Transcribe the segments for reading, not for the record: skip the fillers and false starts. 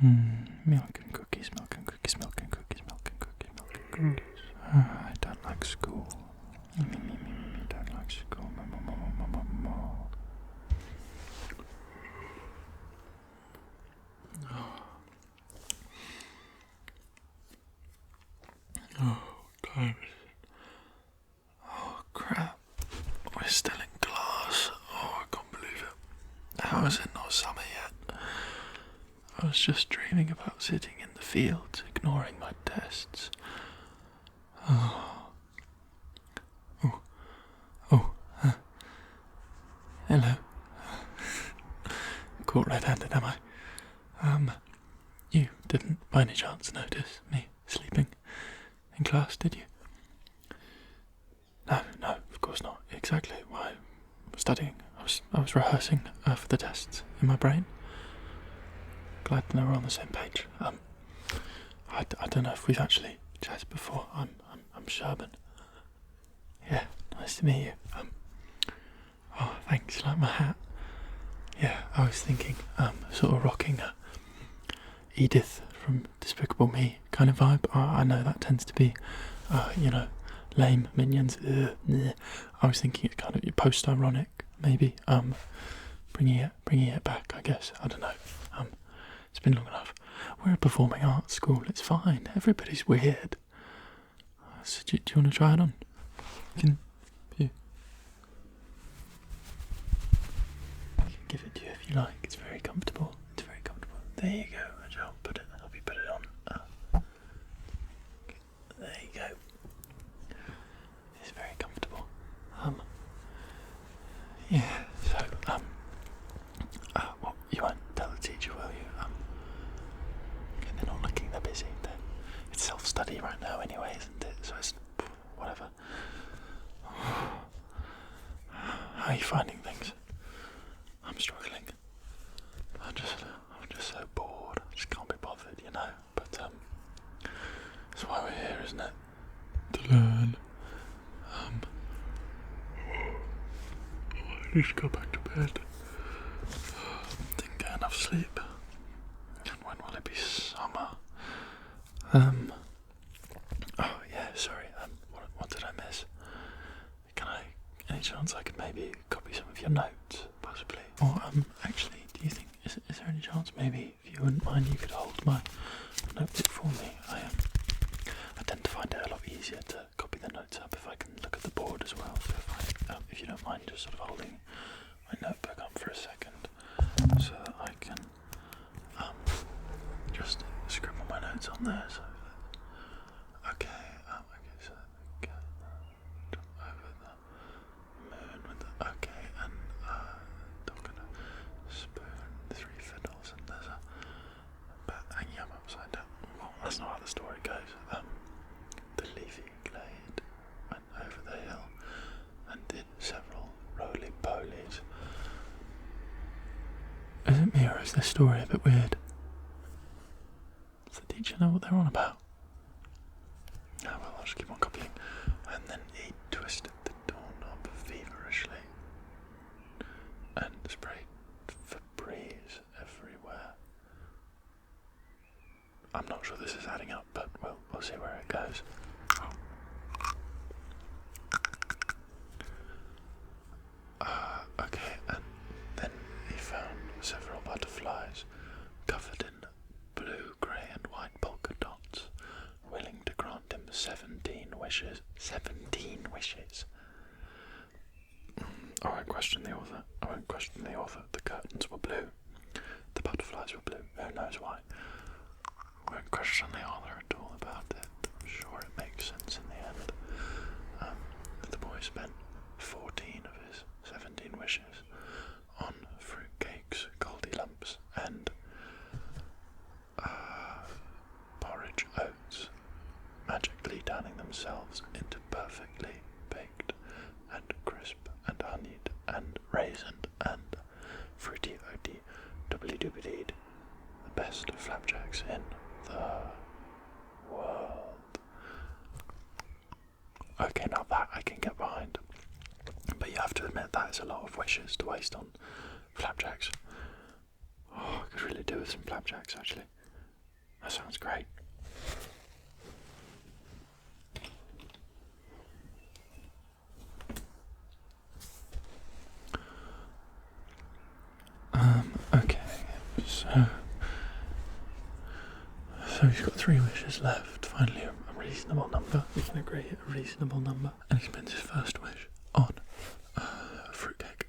Milk and cookies, milk and cookies, milk and cookies, milk and cookies, milk and cookies. I don't like school. Don't like school. Oh, God. Oh, crap. We're still in class. Oh, I can't believe it. How is it not summer yet? I was just dreaming about sitting in the fields, ignoring my tests. Hello. Caught red-handed, am I? You didn't by any chance notice me sleeping in class, did you? No, of course not. Exactly why I was studying. I was rehearsing for the tests in my brain. Glad to know we're on the same page. I don't know if we've actually chatted before. I'm Sherman. Yeah, nice to meet you. Oh, thanks. You like my hat? Yeah, I was thinking, sort of rocking a Edith from Despicable Me kind of vibe. I know that tends to be, lame minions. I was thinking it's kind of post-ironic, maybe. Bringing it back, I guess. I don't know. It's been long enough. We're a performing arts school. It's fine. Everybody's weird. So do you want to try it on? You can give it to you if you like. It's very comfortable. There you go. I'll help you put it on. There you go. It's very comfortable. Yeah. So well, you won't tell the teacher, will you? They're not looking. They're busy. It's self-study right now, anyway, isn't it? So it's whatever. How are you finding things? I'm struggling. I'm just so bored. I just can't be bothered, you know. But that's why we're here, isn't it? To learn. I need to go back to bed. Didn't get enough sleep. And when will it be summer? Oh yeah, sorry. What did I miss? Any chance I could maybe copy some of your notes, possibly? Or actually, do you think is there any chance maybe if you wouldn't mind you could hold my notebook for me? I tend to find it a lot easier to copy the notes up if I can look at the board as well. So if you don't mind just sort of holding my notebook up for a second, so that I can just scribble my notes on there. So okay, so jump over the moon with the and talking a spoon, 3 fiddles, and there's a bat hanging up upside down. Well, that's not how the story goes. The leafy glade went over the hill and did several roly-polies. Is it me or is this story a bit weird? Does the teacher know what they're on about? Oh well, I'll just keep on copying. And then he twisted the doorknob feverishly and sprayed Febreze everywhere. I'm not sure this is adding up, but we'll see where it goes. Okay, and then he found several butterflies covered in blue, grey and white polka dots, willing to grant him 17 wishes. 17 wishes! I won't question the author. The curtains were blue. The butterflies were blue. Who knows why? I won't question the author at all about it. I'm sure it makes sense in the end. The boy spent 14 of his 17 wishes on fruitcakes, Goldie lumps, and porridge oats, magically turning themselves into perfectly baked and crisp and honeyed and raisined and fruity oaty doubly doobly-deed, the best flapjacks in the world. Okay, now that I can get behind. But you have to admit that is a lot of wishes to waste on flapjacks. Oh, I could really do with some flapjacks, actually. That sounds great. Okay, so he's got 3 wishes left. Finally, a reasonable number. We can agree a reasonable number. And he spends his first wish on fruitcake.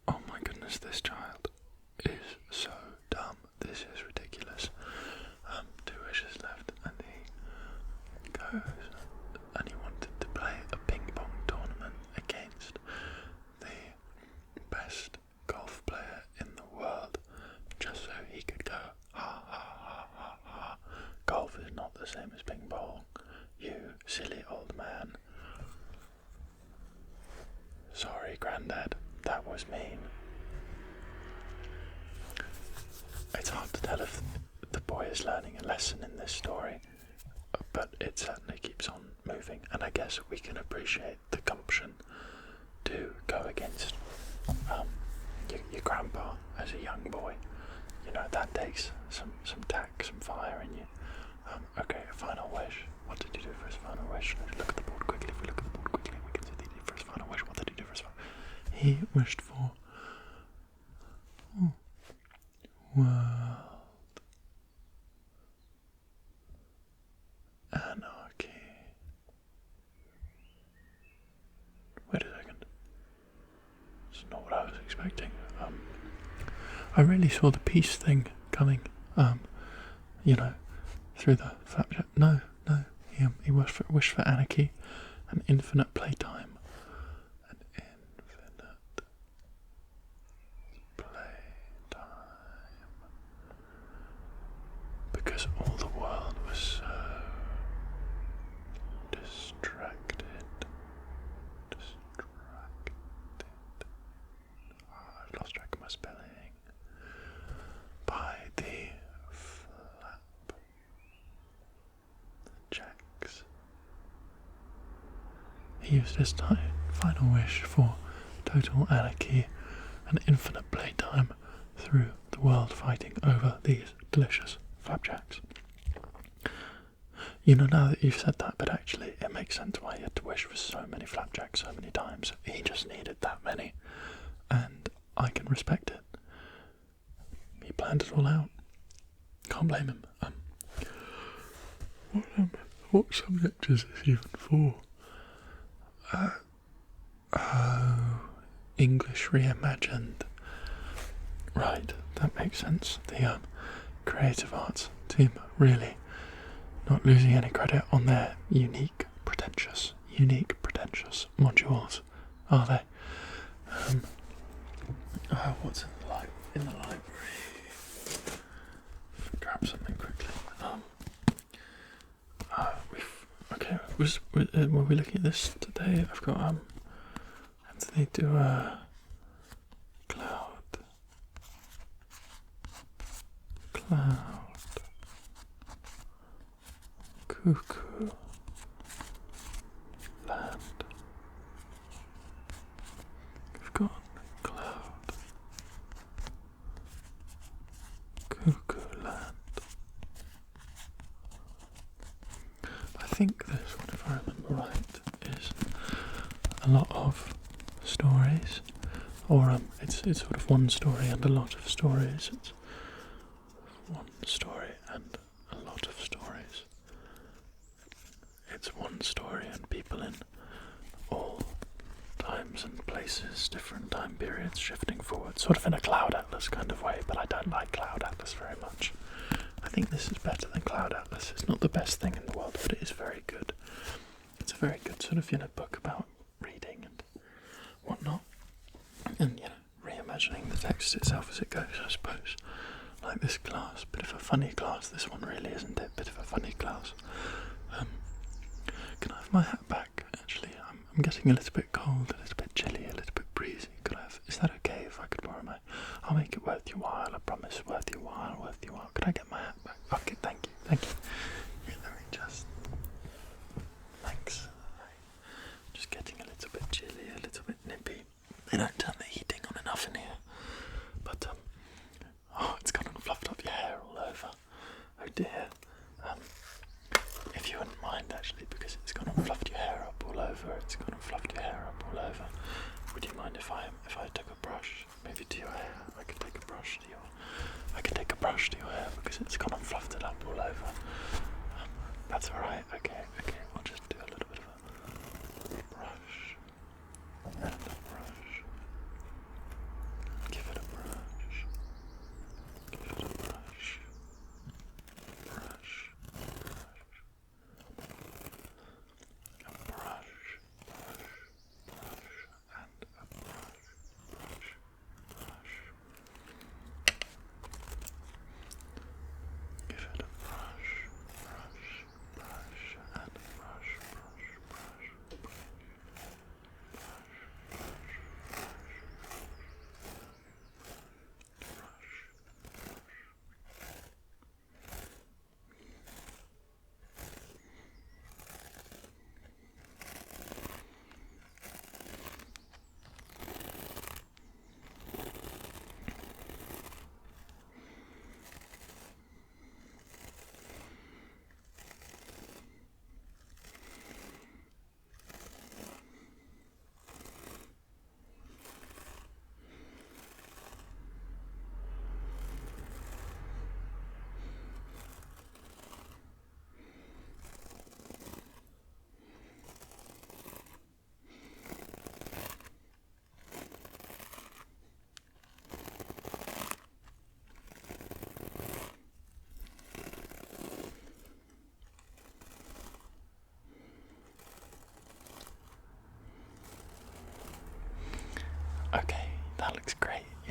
Oh my goodness, this child is so dumb. This is ridiculous. 2 wishes left, and he goes and he wanted to play a ping pong tournament against the best golf player in the world, just so he could go, ha ha ha ha ha. Golf is not the same as ping pong, you silly old man. Sorry, Grandad, that was mean. It's hard to tell if the boy is learning a lesson in this story, but it certainly keeps on moving, and I guess we can appreciate the gumption to go against your grandpa as a young boy. You know, that takes some tact, some fire in you. Okay, a final wish. What did he do for his final wish? Let's look at the board quickly. If we look at the board quickly, we can see what he did for his final wish. What did he do for his final wish? He wished for world anarchy. Wait a second. It's not what I was expecting. I really saw the peace thing coming. You know, through the flapjack. No. He wished for anarchy and infinite playtime. An infinite playtime. Because all the world was so distracted. I've lost track of my spelling. By the flapjacks. He used his final wish for total anarchy and infinite playtime through the world fighting over these delicious flapjacks. You know, now that you've said that, but actually it makes sense why he had to wish for so many flapjacks so many times. He just needed that many, and I can respect it. He planned it all out. Can't blame him. What subject is this even for? English reimagined. Right, that makes sense. The creative arts team really not losing any credit on their unique, pretentious modules, are they? What's in the library? Grab something quickly. Were we looking at this today? I've got Anthony do a cloud, cuckoo, land. We've got cloud, cuckoo land. I think this one, if I remember right, is a lot of stories, or it's sort of one story and a lot of stories. It's one story and a lot of stories. It's one story and people in all times and places, different time periods, shifting forward, sort of in a Cloud Atlas kind of way, but I don't like Cloud Atlas very much. I think this is better than Cloud Atlas. It's not the best thing in the world, but it is very good. It's a very good sort of, book about reading and whatnot, and, reimagining the text itself as it goes, I suppose. Like this class, bit of a funny class. This one really, isn't it? Bit of a funny class. Can I have my hat back? Actually, I'm getting a little bit cold, a little bit chilly, a little bit breezy. Is that okay if I could borrow I'll make it worth your while, I promise. Worth your while. Could I get my hat back? Okay, thank you. Here, let me just... Thanks. Just getting a little bit chilly, a little bit nippy. They don't turn the heating on enough in here. But, it's gone and fluffed up your hair all over.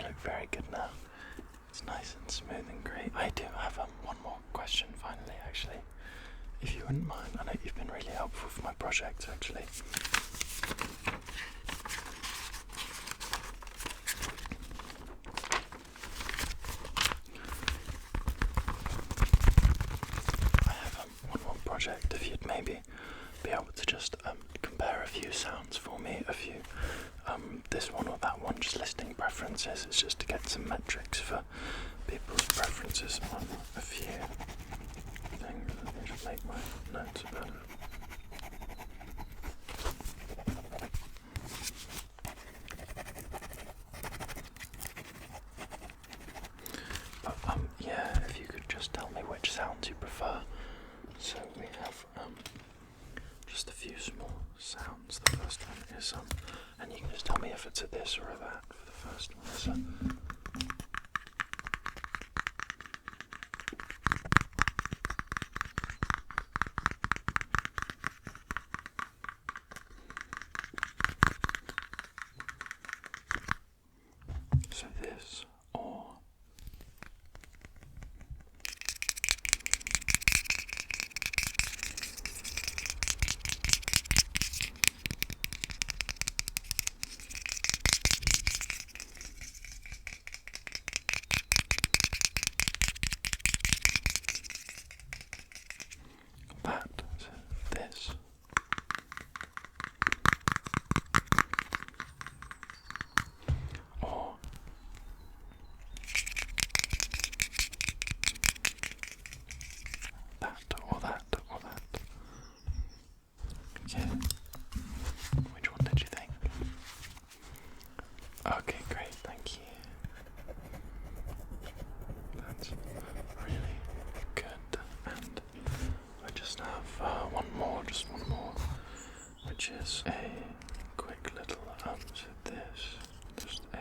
You look very good now. It's nice and smooth and great. I do have one more question finally, actually. If you wouldn't mind, I know you've been really helpful for my project, actually. I have one more project. If you'd maybe be able to just compare a few sounds for me, a few, this one or that one, just listing preferences. It's just to get some metrics for people's preferences on a few things. Let me just make my notes about it. But yeah, if you could just tell me which sounds you prefer. So we have just a few small sounds. The first one is and you can just tell me if it's a this or a that. For the first one is so this or that, so this. Or that, or that, or that. Okay. Which one did you think? Okay, great, thank you. That's really good. And I just have just one more, which is a quick little so this, just a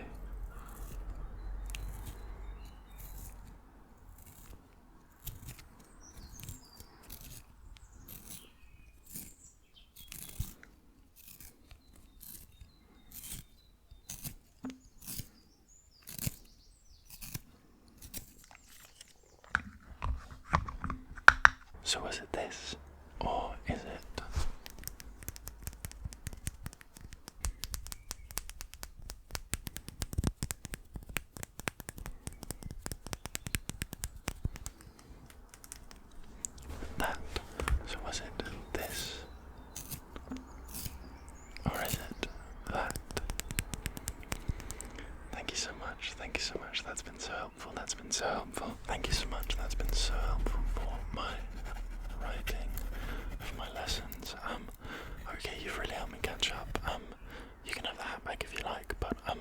so is it this, or is it that? So was it this, or is it that? Thank you so much, thank you so much, that's been so helpful, that's been so helpful. Thank you so much, that's been so helpful for my writing of my lessons. Okay, you've really helped me catch up. You can have the hat back if you like, but I'm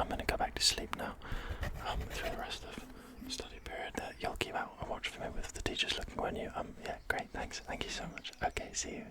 gonna go back to sleep now. Through the rest of the study period, you'll keep out and watch for me with the teachers looking, won't you? Yeah, great, thanks, thank you so much. Okay, see you.